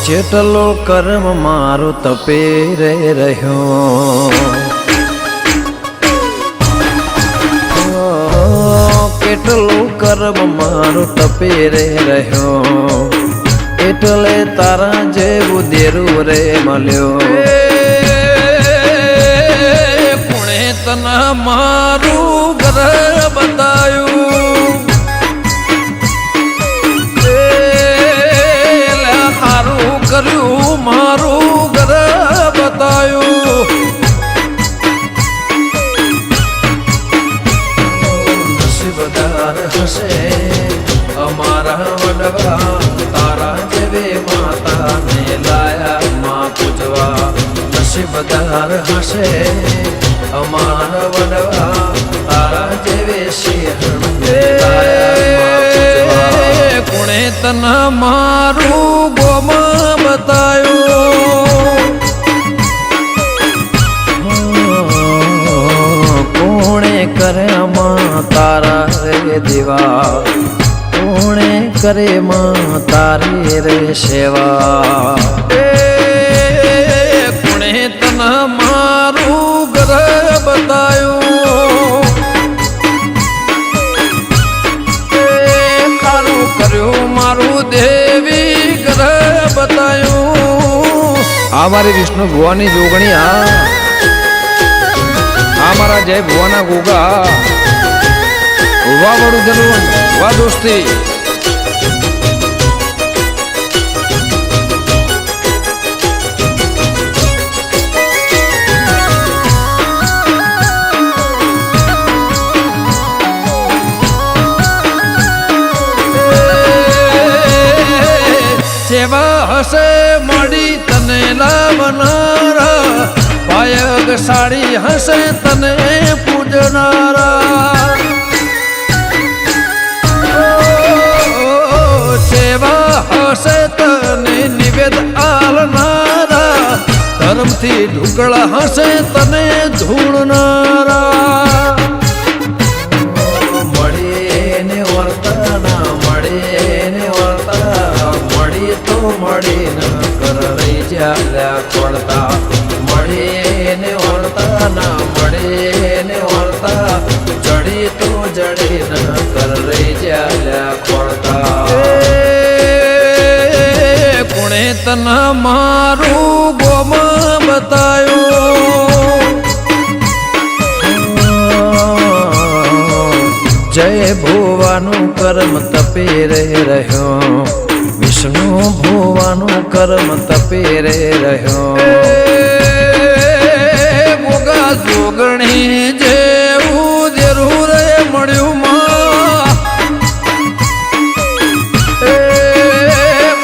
જેટલો કર્મ મારો તપે રે રહ્યો, કેટલું કર્મ મારો તપે રે રહ્યો, એટલે તારા જેવું દેરું રે મળ્યો. કોણે તને મારું ઘર બતાયું, તારું કર્યું મારું ઘર બતાયું. નસીબદાર હશે અમારા વડવા, તારા જેવે માતાને લાયા માં પૂજવા. નસીબદાર હશે અમારા વડવા, તારા જેવે સિંહણને લાયા માં પૂજવા. કોણે તને મારું ગોમાં બતાયું, કોણે કર્યામાં તારા રે દેવા, કોણે કરે માં તારી રે સેવા. કોણે તને મારું ઘર બતાયું, ખારું કર્યું મારું દેવી ઘર બતાયું. આ મારી વિષ્ણુ ભુવાની જોગણી, આ મારા જય ભુવાના ગોગા. વાહ વડું જનવન, વાહ દોસ્તી. સેવા હશે મળી તને લાવનારા, પાયગ સાડી હશે તને પૂજનારા. સેવા હશે તને નિવેદ આલનારા, ધર્મથી ઢુકળા હશે તને ધૂળનારા. મળીને વર્તના મળીને વર્તા, મળી તો મળી ન કર રહી જ્યાં ખોળતા. મળીને વર્તા ના મળીને વર્તા, જડી તો જડી ન કર રહી જ્યાં ખોળતા. કોણે તને મારું ગોમાં બતાયું, જય ભુવાનું કર્મ તપે રે રહ્યો, વિષ્ણુ ભુવાનું કર્મ તપે રે રહ્યો. મોગા જોગણી જેવું દેરું રે મળ્યું માં,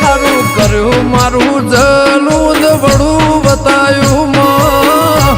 મારું કર્યું મારું જલું વડું બતાયું માં.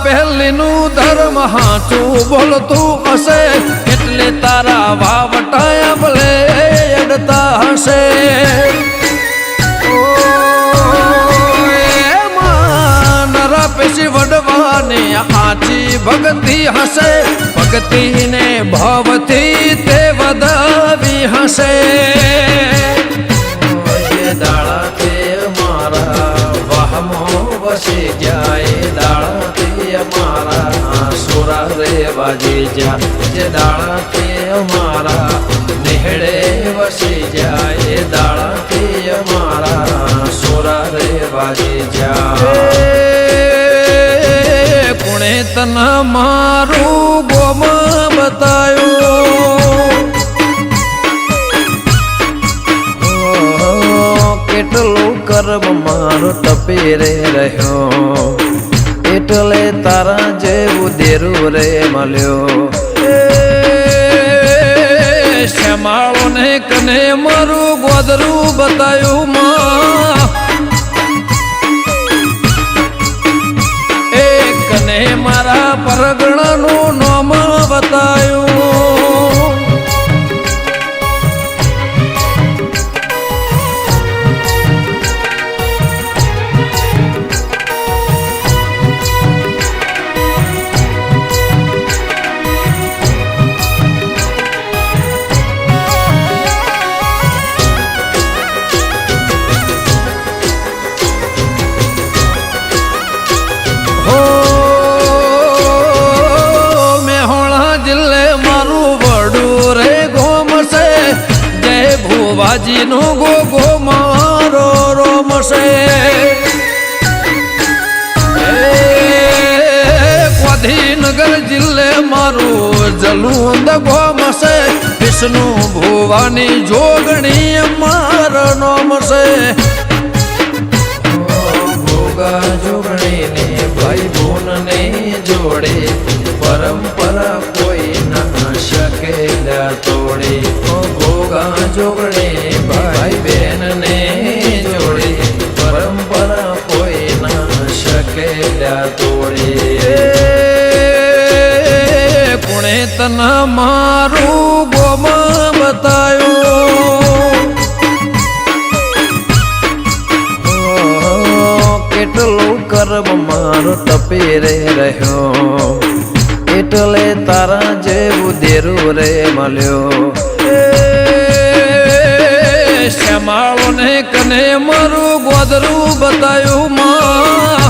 પહેલીનું ધર્મ હાચું બોલતું હશે, એટલે તારા વાવટાયા ભલે અડતા હશે. નરા પેશી વડવાની આચી ભક્તિ હશે, ભક્તિને ભાવથી તે વધાવી હશે. દાળા તે મારા વાહમો વસી જાય, દાળા અમારા સુરા રે વાજી જા. જે દાળાથી અમારા નિહળે વસી જાય, દાળાથી અમારા સુરા રે વાજી જા. કોણે તને મારું ગોમાં બતાયું, કેટલું કર્મ મારો તપે રે રહ્યો, એટલે તારા જેવું દેરું રે મળ્યો. શ્યામાળો ને કને મારું ગોદરું બતાયું માં, મારા પરગણાનું નામ બતાયું બાજીનો ગોગો મારો રોમશે ગાંધીનગર જિલ્લે મારું જલુંદ ગોમશે વિષ્ણુ ભુવાની જોગણી મારો નોમશે ભોગા જોગણીને ભાઈ બોનને જોડે પરંપરા કોઈ ના શકે તોડે ભોગા જોગણે ભાઈ બેન ને જોડે પરંપરા કોઈ ના શકે તોડે કોણે તને મારું ગોમાં બતાયું કેટલું કર્મ મારો ટપી રે રહ્યો એટલે તારા જેવું દેરું રે મળ્યો શ્યામાળો ને કને મારું ગોદરું બતાયું માં